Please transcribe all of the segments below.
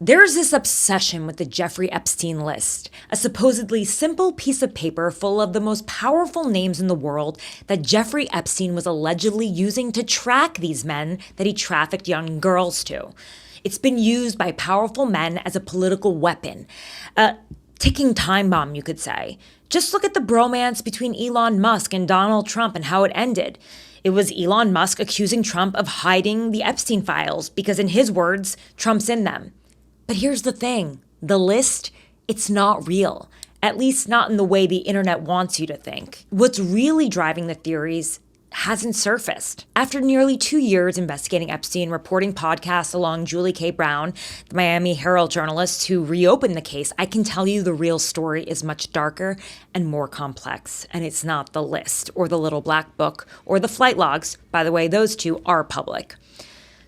There's this obsession with the Jeffrey Epstein List, a supposedly simple piece of paper full of the most powerful names in the world that Jeffrey Epstein was allegedly using to track these men that he trafficked young girls to. It's been used by powerful men as a political weapon, a ticking time bomb, you could say. Just look at the bromance between Elon Musk and Donald Trump and how it ended. It was Elon Musk accusing Trump of hiding the Epstein Files because, in his words, Trump's in them. But here's the thing, the list, it's not real, at least not in the way the internet wants you to think. What's really driving the theories hasn't surfaced. After nearly 2 years investigating Epstein, reporting podcasts along Julie K. Brown, the Miami Herald journalist who reopened the case, I can tell you the real story is much darker and more complex. And it's not the list or the little black book or the flight logs. By the way, those two are public.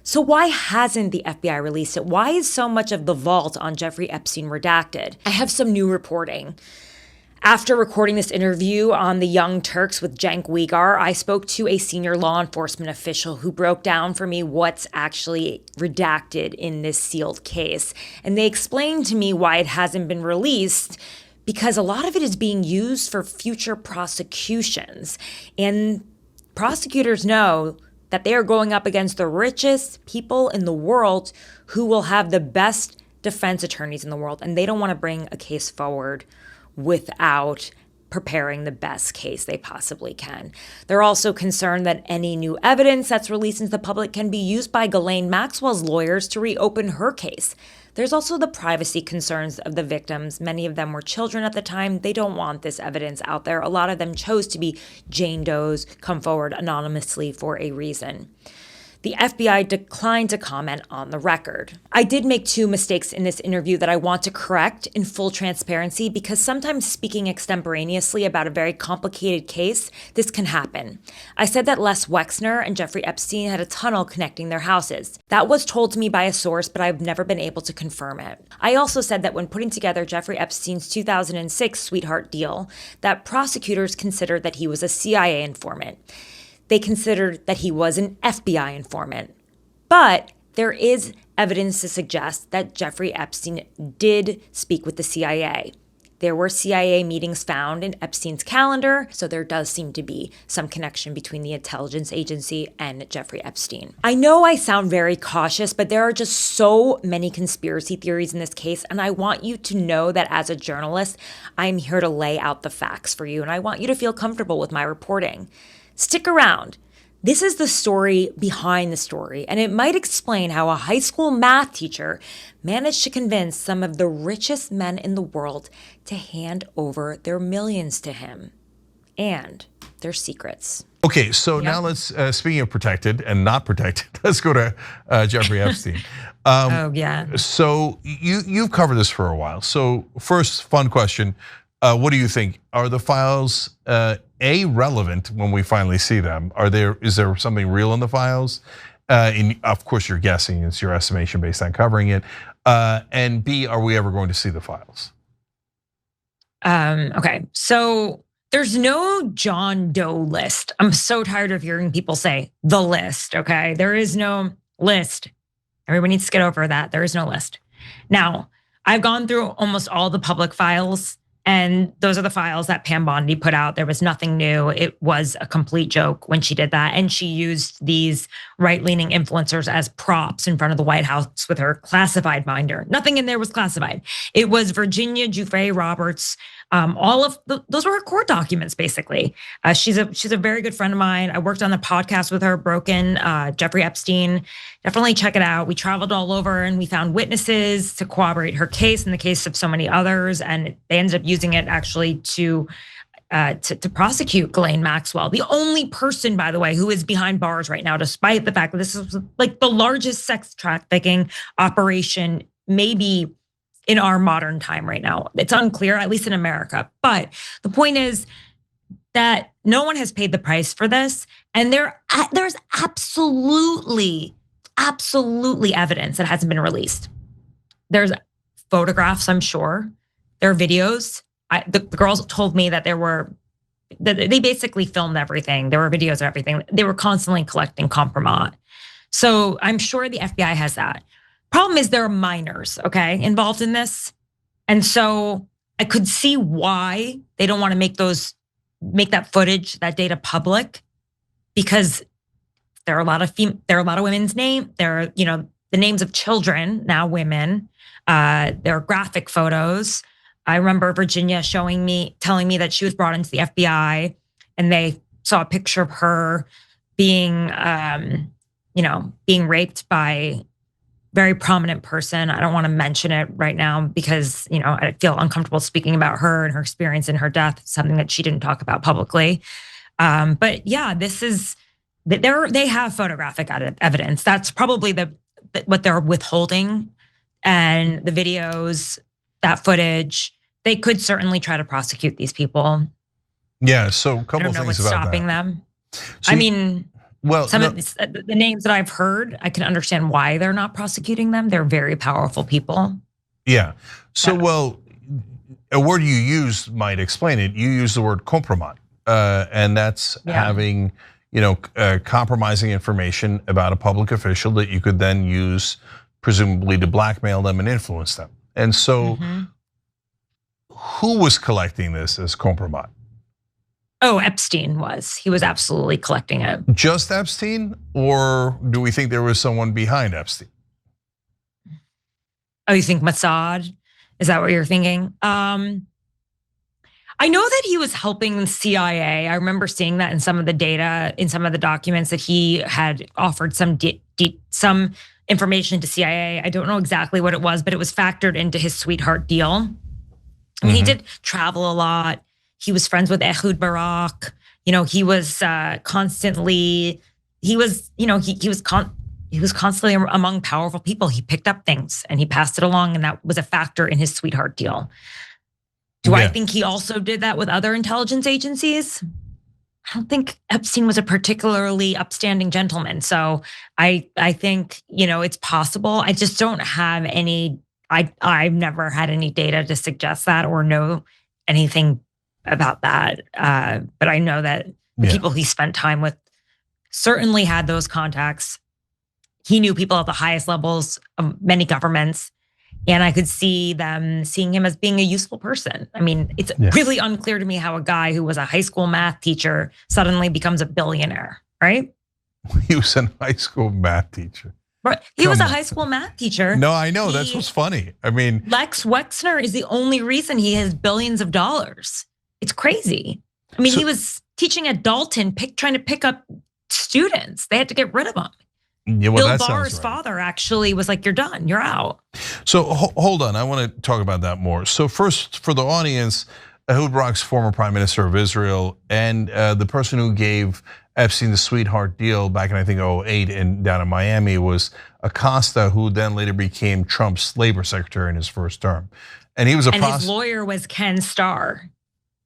So why hasn't the FBI released it? Why is so much of the vault on Jeffrey Epstein redacted? I have some new reporting. After recording this interview on the Young Turks with Cenk Uygur, I spoke to a senior law enforcement official who broke down for me what's actually redacted in this sealed case. And they explained to me why it hasn't been released, because a lot of it is being used for future prosecutions. And prosecutors know that they are going up against the richest people in the world who will have the best defense attorneys in the world. And they don't want to bring a case forward without preparing the best case they possibly can. They're also concerned that any new evidence that's released into the public can be used by Ghislaine Maxwell's lawyers to reopen her case. There's also the privacy concerns of the victims. Many of them were children at the time. They don't want this evidence out there. A lot of them chose to be Jane Does, come forward anonymously for a reason. The FBI declined to comment on the record. I did make 2 mistakes in this interview that I want to correct in full transparency, because sometimes speaking extemporaneously about a very complicated case, this can happen. I said that Les Wexner and Jeffrey Epstein had a tunnel connecting their houses. That was told to me by a source, but I've never been able to confirm it. I also said that when putting together Jeffrey Epstein's 2006 sweetheart deal, that prosecutors considered that he was a CIA informant. They considered that he was an FBI informant. But there is evidence to suggest that Jeffrey Epstein did speak with the CIA. There were CIA meetings found in Epstein's calendar, so there does seem to be some connection between the intelligence agency and Jeffrey Epstein. I know I sound very cautious, but there are just so many conspiracy theories in this case, and I want you to know that as a journalist, I'm here to lay out the facts for you, and I want you to feel comfortable with my reporting. Stick around. This is the story behind the story, and it might explain how a high school math teacher managed to convince some of the richest men in the world to hand over their millions to him and their secrets. Okay, so now let's, speaking of protected and not protected, let's go to Jeffrey Epstein. Oh, yeah. So you've covered this for a while. So first, fun question. What do you think? Are the files relevant when we finally see them? Is there something real in the files? Of course, you're guessing. It's your estimation based on covering it. And B, are we ever going to see the files? Okay, so there's no John Doe list. I'm so tired of hearing people say the list. Okay, there is no list. Everyone needs to get over that. There is no list. Now, I've gone through almost all the public files, and those are the files that Pam Bondi put out. There was nothing new. It was a complete joke when she did that. And she used these right-leaning influencers as props in front of the White House with her classified binder. Nothing in there was classified. It was Virginia Giuffre Roberts. All of those were her court documents, basically. She's a very good friend of mine. I worked on the podcast with her, Broken, Jeffrey Epstein. Definitely check it out. We traveled all over and we found witnesses to corroborate her case and the case of so many others. And they ended up using it actually to prosecute Ghislaine Maxwell, the only person, by the way, who is behind bars right now, despite the fact that this is like the largest sex trafficking operation, maybe in our modern time right now. It's unclear, at least in America. But the point is that no one has paid the price for this. And there's absolutely evidence that hasn't been released. There's photographs, I'm sure. There are videos. The girls told me that they basically filmed everything. There were videos of everything. They were constantly collecting Kompromat. So I'm sure the FBI has that. Problem is there are minors, okay, involved in this. And so I could see why they don't want to make that footage, that data public, because there are a lot of women's names. There are, the names of children, now women. There are graphic photos. I remember Virginia telling me that she was brought into the FBI and they saw a picture of her being raped by very prominent person. I don't want to mention it right now because, I feel uncomfortable speaking about her and her experience in her death, something that she didn't talk about publicly. But yeah, they have photographic evidence. That's probably what they're withholding, and the videos, that footage. They could certainly try to prosecute these people. Yeah, so a couple of things about that. I don't know what's stopping them. Some of the names that I've heard, I can understand why they're not prosecuting them. They're very powerful people. Yeah. So, well, a word you used might explain it. You use the word Kompromat, and that's having, compromising information about a public official that you could then use, presumably, to blackmail them and influence them. And so, who was collecting this as Kompromat? Oh, Epstein was. He was absolutely collecting it. Just Epstein, or do we think there was someone behind Epstein? Oh, you think Mossad? Is that what you're thinking? I know that he was helping the CIA. I remember seeing that in some of the data, in some of the documents, that he had offered some information to CIA. I don't know exactly what it was, but it was factored into his sweetheart deal. I mean, he did travel a lot. He was friends with Ehud Barak. He was constantly. He was constantly among powerful people. He picked up things and he passed it along, and that was a factor in his sweetheart deal. Do I think he also did that with other intelligence agencies? I don't think Epstein was a particularly upstanding gentleman. So I think, it's possible. I just don't have any. I've never had any data to suggest that or know anything about that. But I know that the people he spent time with certainly had those contacts. He knew people at the highest levels of many governments, and I could see them seeing him as being a useful person. I mean, it's really unclear to me how a guy who was a high school math teacher suddenly becomes a billionaire, right? He was a high school math teacher. Right. He was a high school math teacher. No, I know. That's what's funny. I mean, Lex Wexner is the only reason he has billions of dollars. It's crazy. I mean, he was teaching at Dalton, trying to pick up students. They had to get rid of him. Yeah, well, Bill Barr's father actually was like, "You're done. You're out." So hold on. I want to talk about that more. So first, for the audience, Ehud Barak's former prime minister of Israel and the person who gave Epstein the sweetheart deal back in, I think, 2008 down in Miami was Acosta, who then later became Trump's labor secretary in his first term. And he was his lawyer was Ken Starr.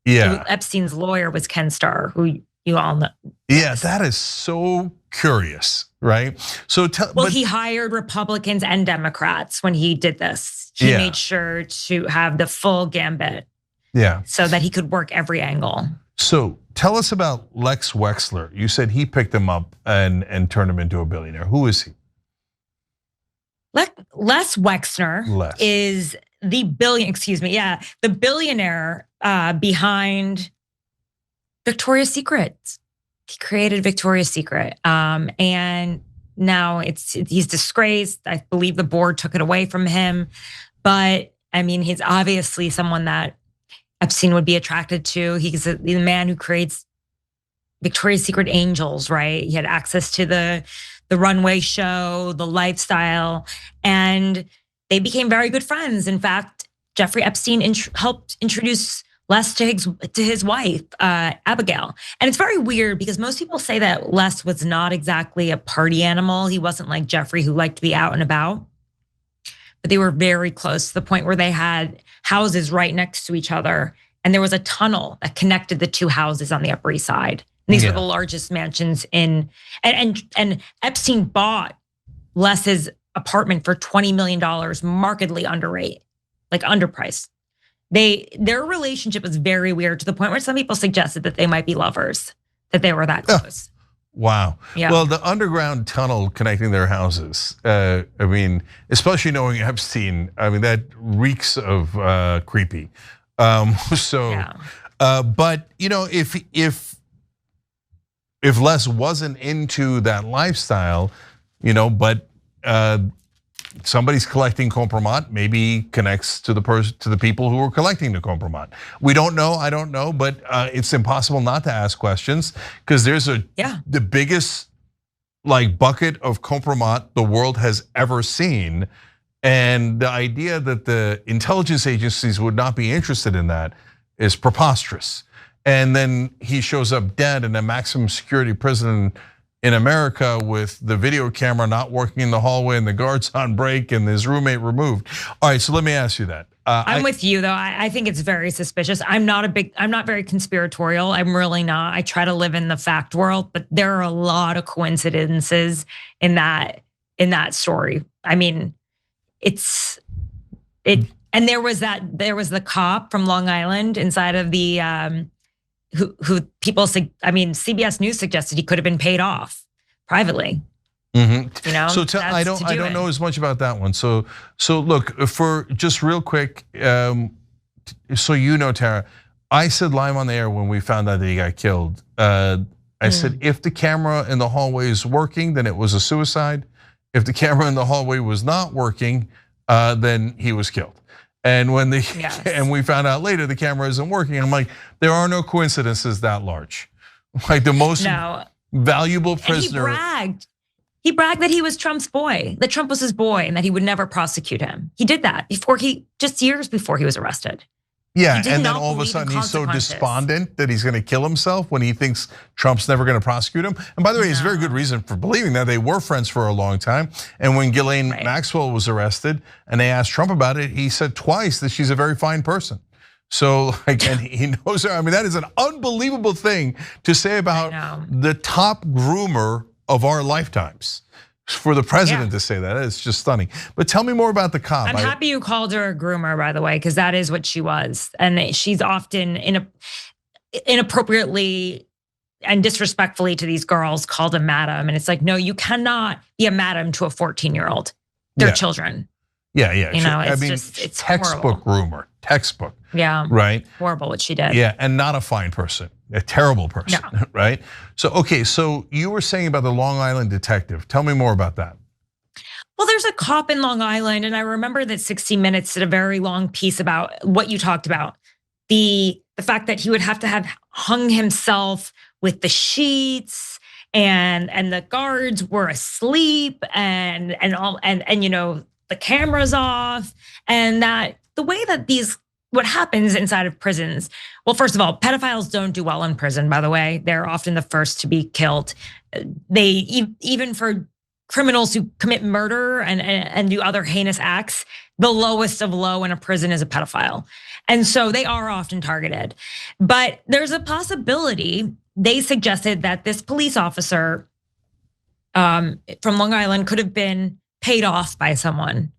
Yeah. Epstein's lawyer was Ken Starr, who you all know. Yeah, that is so curious, right? So he hired Republicans and Democrats when he did this. He made sure to have the full gambit. Yeah. So that he could work every angle. So tell us about Lex Wexner. You said he picked him up and turned him into a billionaire. Who is he? Les Wexner is the billionaire behind Victoria's Secret. He created Victoria's Secret, and now he's disgraced. I believe the board took it away from him, but I mean, he's obviously someone that Epstein would be attracted to. He's the man who creates Victoria's Secret angels, right? He had access to the runway show, the lifestyle, and they became very good friends. In fact, Jeffrey Epstein helped introduce Les to his wife, Abigail. And it's very weird because most people say that Les was not exactly a party animal. He wasn't like Jeffrey, who liked to be out and about. But they were very close to the point where they had houses right next to each other. And there was a tunnel that connected the two houses on the Upper East Side. And these were the largest mansions and Epstein bought Les's apartment for $20 million, markedly underrate, like underpriced. Their relationship was very weird, to the point where some people suggested that they might be lovers, that they were that close. Wow. Yeah. Well, the underground tunnel connecting their houses, I mean, especially knowing Epstein, I mean, that reeks of creepy. But if Les wasn't into that lifestyle, but somebody's collecting Kompromat, maybe connects to the people who were collecting the Kompromat. We don't know, I don't know, but it's impossible not to ask questions because there's the biggest bucket of Kompromat the world has ever seen. And the idea that the intelligence agencies would not be interested in that is preposterous. And then he shows up dead in a maximum security prison in America with the video camera not working in the hallway and the guards on break and his roommate removed. All right, so let me ask you that. I'm with you though. I think it's very suspicious. I'm not very conspiratorial. I'm really not. I try to live in the fact world, but there are a lot of coincidences in that story. I mean, and there was the cop from Long Island inside of the who people say, I mean, CBS News suggested he could have been paid off privately. Mm-hmm. So I don't know as much about that one. So look, for just real quick, so Tara, I said live on the air when we found out that he got killed. I said if the camera in the hallway is working, then it was a suicide. If the camera in the hallway was not working, then he was killed. And when and we found out later the camera isn't working, I'm like, there are no coincidences that large. Like the most valuable prisoner. And he bragged that he was Trump's boy, that Trump was his boy, and that he would never prosecute him. He did that just years before he was arrested. Yeah, and then all of a sudden he's so despondent that he's going to kill himself when he thinks Trump's never going to prosecute him. And by the way, there's a very good reason for believing that. They were friends for a long time. And when Ghislaine Maxwell was arrested and they asked Trump about it, he said twice that she's a very fine person. So again, he knows her. I mean, that is an unbelievable thing to say about the top groomer of our lifetimes. For the president to say that, it's just stunning. But tell me more about the cop. I'm happy you called her a groomer, by the way, because that is what she was. And she's often inappropriately and disrespectfully to these girls called a madam. And it's like, no, you cannot be a madam to a 14-year-old. They're children. Yeah. It's textbook horrible. groomer, textbook. Yeah. Right. Horrible what she did. Yeah, and not a fine person. A terrible person, right? So, okay, so you were saying about the Long Island detective. Tell me more about that. Well, there's a cop in Long Island, and I remember that 60 Minutes did a very long piece about what you talked about. The fact that he would have to have hung himself with the sheets, and the guards were asleep, and the camera's off, and that the way that what happens inside of prisons. Well, first of all, pedophiles don't do well in prison, by the way. They're often the first to be killed. Even for criminals who commit murder and do other heinous acts, the lowest of low in a prison is a pedophile. And so they are often targeted. But there's a possibility, they suggested that this police officer from Long Island could have been paid off by someone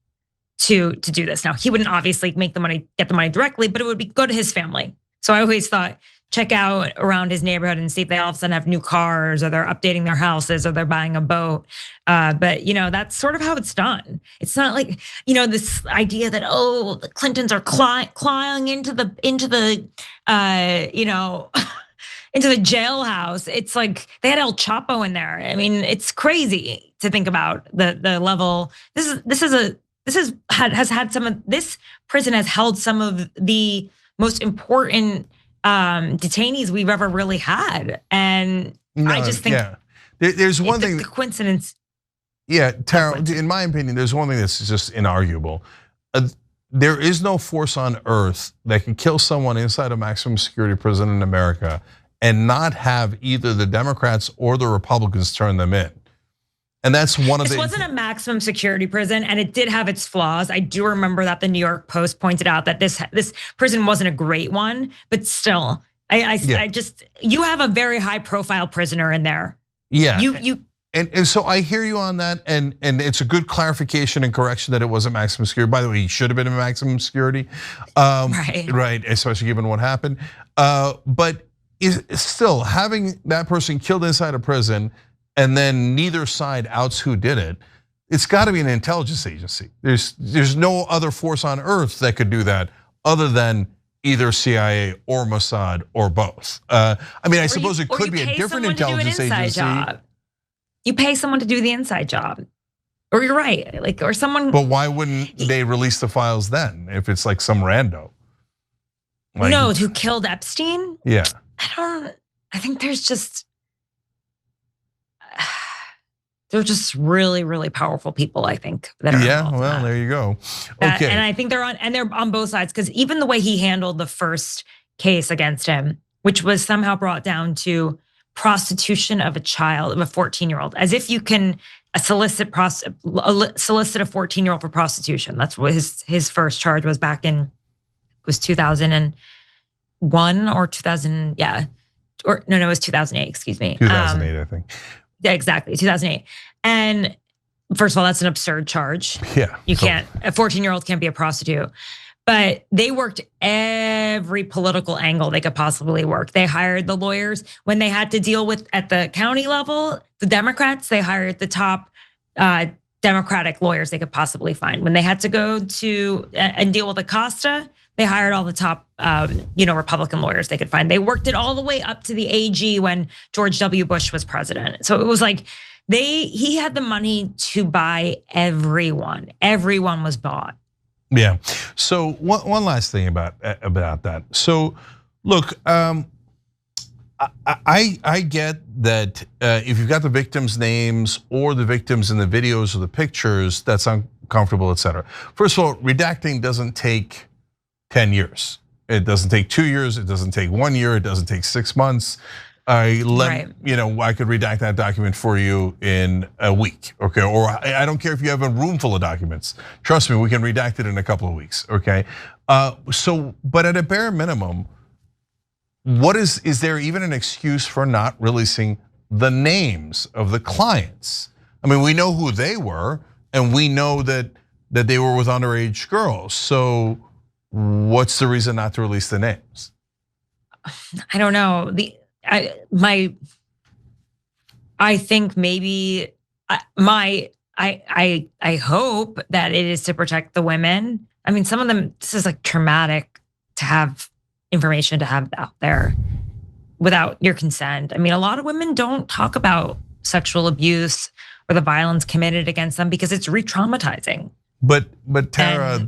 to do this. Now, he wouldn't obviously get the money directly, but it would go to his family. So I always thought, check out around his neighborhood and see if they all of a sudden have new cars or they're updating their houses or they're buying a boat. But that's sort of how it's done. It's not like, this idea that, the Clintons are clawing into the into the jailhouse. It's like they had El Chapo in there. I mean, it's crazy to think about the level. This prison has held some of the most important detainees we've ever really had, and I just think there's one thing. The coincidence. Yeah, Tara, in my opinion, there's one thing that's just inarguable. There is no force on earth that can kill someone inside a maximum security prison in America and not have either the Democrats or the Republicans turn them in. And that's one of This wasn't a maximum security prison, and it did have its flaws. I do remember that the New York Post pointed out that this prison wasn't a great one, but still, I just, you have a very high profile prisoner in there. Yeah. And so I hear you on that, and it's a good clarification and correction that it wasn't maximum security. By the way, he should have been in maximum security, right? Especially given what happened. But still, having that person killed inside a prison and then neither side outs who did it, it's got to be an intelligence agency. There's no other force on earth that could do that other than either CIA or Mossad or both. I mean, I suppose it could be a different intelligence agency. You pay someone to do the inside job. Or you're right, like, or someone. But why wouldn't they release the files then if it's like some rando? Like, no, who killed Epstein? Yeah. I think there's just, they're just really, really powerful people, I think. That are well, there you go. Okay. And I think they're on both sides, because even the way he handled the first case against him, which was somehow brought down to prostitution of a child, of a 14-year-old, as if you can solicit a 14-year-old for prostitution. That's what his first charge was back in, it was 2001 or 2000, yeah. Or no, it was 2008, excuse me. 2008, I think. Yeah, exactly, 2008. And first of all, that's an absurd charge. Yeah. You can't, a 14-year-old can't be a prostitute. But they worked every political angle they could possibly work. They hired the lawyers when they had to deal with, at the county level, the Democrats, they hired the top Democratic lawyers they could possibly find. When they had to go to and deal with Acosta, they hired all the top Republican lawyers they could find. They worked it all the way up to the AG when George W. Bush was president. So it was like he had the money to buy everyone. Everyone was bought. Yeah. So one last thing about that. So look, I get that if you've got the victims' names or the victims in the videos or the pictures, that's uncomfortable, et cetera. First of all, redacting doesn't take 10 years. It doesn't take 2 years. It doesn't take 1 year. It doesn't take 6 months. I could redact that document for you in a week, okay? Or I don't care if you have a room full of documents. Trust me, we can redact it in a couple of weeks, okay? But at a bare minimum, is there even an excuse for not releasing the names of the clients? I mean, we know who they were, and we know that they were with underage girls. So what's the reason not to release the names? I don't know. I think maybe I hope that it is to protect the women. I mean, some of them, this is like traumatic to have information to have out there without your consent. I mean, a lot of women don't talk about sexual abuse or the violence committed against them because it's re-traumatizing. But Tara,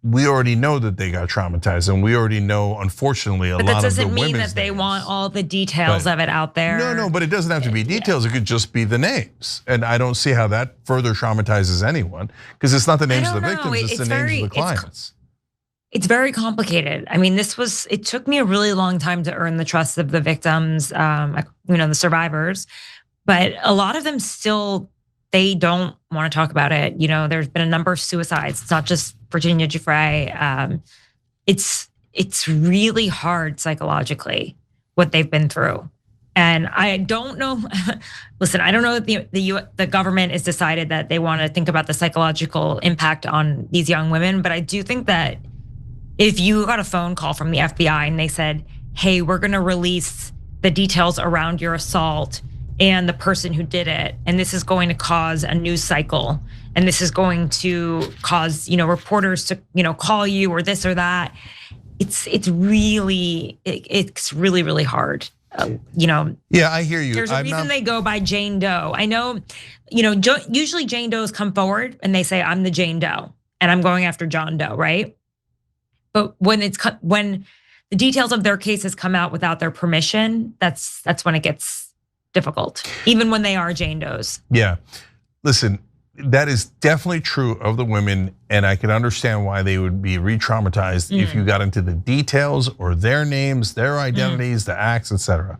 we already know that they got traumatized, and we already know, unfortunately, a lot of the women's names. But that doesn't mean that they want all the details of it out there. No, but it doesn't have to be details. It could just be the names, and I don't see how that further traumatizes anyone, because it's not the names of the victims; it's the names of the clients. It's very complicated. I mean, it took me a really long time to earn the trust of the victims, the survivors, but a lot of them still, they don't want to talk about it. There's been a number of suicides. It's not just Virginia Giuffre. It's really hard psychologically what they've been through. And I don't know, listen, I don't know that the government has decided that they want to think about the psychological impact on these young women, but I do think that if you got a phone call from the FBI and they said, hey, we're gonna release the details around your assault and the person who did it, and this is going to cause a news cycle, and this is going to cause reporters to call you or this or that. It's really hard. Yeah, I hear you. There's a reason they go by Jane Doe. I know, usually Jane Does come forward and they say, I'm the Jane Doe and I'm going after John Doe, right? But when the details of their cases come out without their permission, that's when it gets difficult, even when they are Jane Does. Yeah, listen, that is definitely true of the women, and I can understand why they would be re-traumatized if you got into the details or their names, their identities, the acts, etc.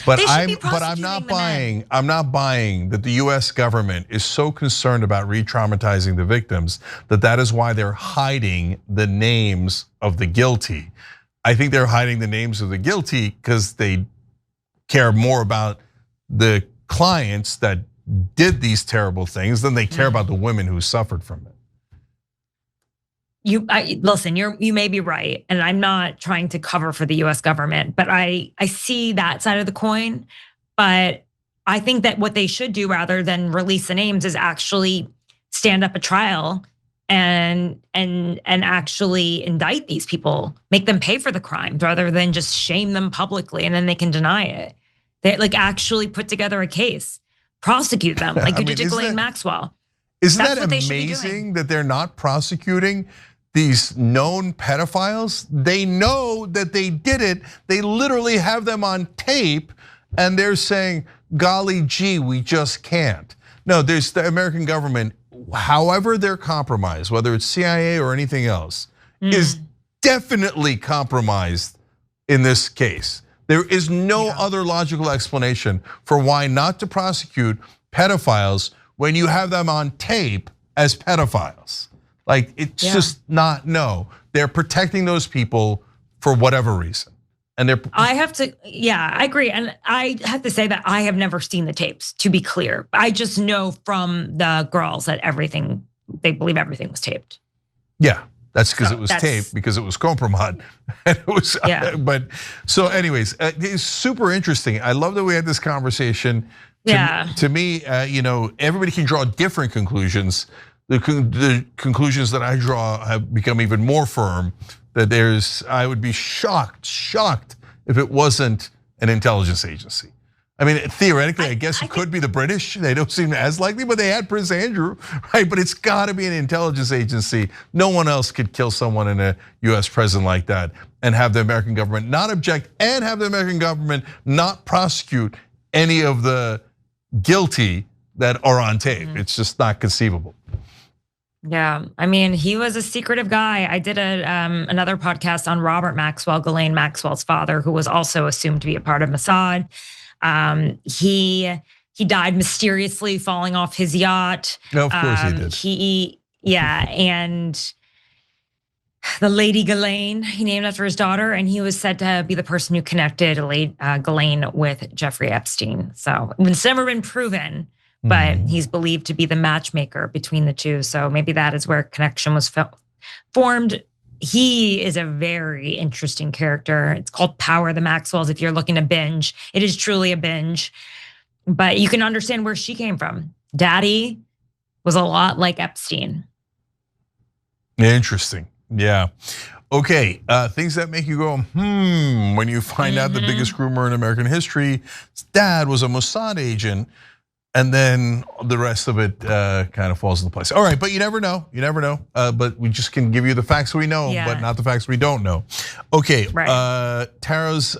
But I'm not buying. I'm not buying that the U.S. government is so concerned about re-traumatizing the victims that is why they're hiding the names of the guilty. I think they're hiding the names of the guilty because they care more about the clients that did these terrible things than they care about the women who suffered from it. Listen, you may be right, and I'm not trying to cover for the U.S. government, but I see that side of the coin. But I think that what they should do rather than release the names is actually stand up a trial and actually indict these people, make them pay for the crimes rather than just shame them publicly and then they can deny it. They like actually put together a case, prosecute them like you did to Ghislaine Maxwell. Isn't that amazing that they're not prosecuting these known pedophiles? They know that they did it. They literally have them on tape and they're saying, golly gee, we just can't. No, there's the American government, however they're compromised, whether it's CIA or anything else, is definitely compromised in this case. There is no other logical explanation for why not to prosecute pedophiles when you have them on tape as pedophiles. Like, it's just not, no. They're protecting those people for whatever reason. And they're I have to, I agree. And I have to say that I have never seen the tapes, to be clear. I just know from the girls that they believe everything was taped. Yeah, that's because it was taped, because it was Kompromat. And it was, but so anyways, it's super interesting. I love that we had this conversation. To me, everybody can draw different conclusions. The conclusions that I draw have become even more firm. That I would be shocked if it wasn't an intelligence agency. I mean, theoretically, I guess it could be the British. They don't seem as likely, but they had Prince Andrew, right? But it's got to be an intelligence agency. No one else could kill someone in a US president like that and have the American government not object and have the American government not prosecute any of the guilty that are on tape. It's just not conceivable. Yeah, I mean, he was a secretive guy. I did another podcast on Robert Maxwell, Ghislaine Maxwell's father, who was also assumed to be a part of Mossad. He died mysteriously falling off his yacht. No, of course he did. And the Lady Ghislaine, he named after his daughter, and he was said to be the person who connected Ghislaine with Jeffrey Epstein. So it's never been proven, but he's believed to be the matchmaker between the two. So maybe that is where connection was formed. He is a very interesting character. It's called Power, the Maxwells. If you're looking to binge, it is truly a binge. But you can understand where she came from. Daddy was a lot like Epstein. Interesting. Yeah. Okay, things that make you go, when you find out the biggest rumor in American history, his dad was a Mossad agent. And then the rest of it kind of falls into place. All right, but you never know. But we just can give you the facts we know, but not the facts we don't know. Okay, Tara's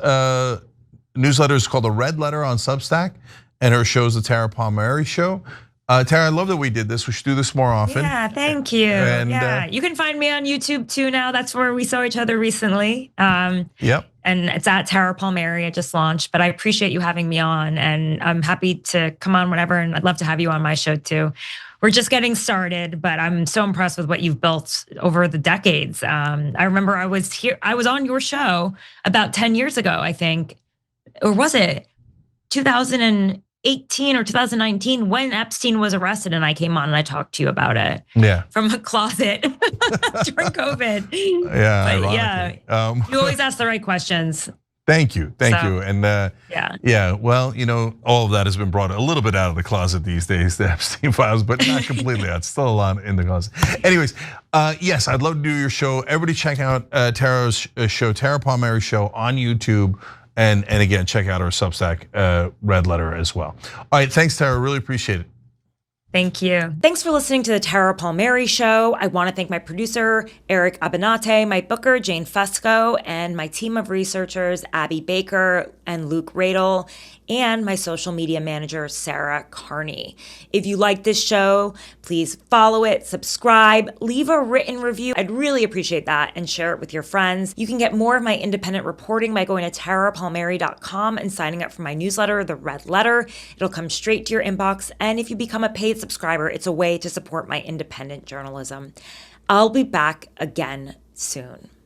newsletter is called The Red Letter on Substack, and her show is the Tara Palmeri Show. Tara, I love that we did this. We should do this more often. Yeah, thank you. And you can find me on YouTube too now. That's where we saw each other recently. Yep. And it's at Tara Palmeri. I just launched, but I appreciate you having me on, and I'm happy to come on whenever. And I'd love to have you on my show too. We're just getting started, but I'm so impressed with what you've built over the decades. I remember I was on your show about 10 years ago, I think, or was it 2018 or 2019 when Epstein was arrested, and I came on and I talked to you about it. Yeah. From a closet during COVID. Yeah. But yeah. You always ask the right questions. Thank you. And well, all of that has been brought a little bit out of the closet these days, the Epstein Files, but not completely out. Still a lot in the closet. Anyways, yes, I'd love to do your show. Everybody check out Tara's show, Tara Palmeri Show on YouTube. And again, check out our Substack Red Letter as well. All right, thanks, Tara. Really appreciate it. Thank you. Thanks for listening to the Tara Palmeri Show. I want to thank my producer, Eric Abinate, my booker, Jane Fusco, and my team of researchers, Abby Baker and Luke Radel, and my social media manager, Sarah Carney. If you like this show, please follow it, subscribe, leave a written review. I'd really appreciate that, and share it with your friends. You can get more of my independent reporting by going to tarapalmeri.com and signing up for my newsletter, The Red Letter. It'll come straight to your inbox, and if you become a paid subscriber, it's a way to support my independent journalism. I'll be back again soon.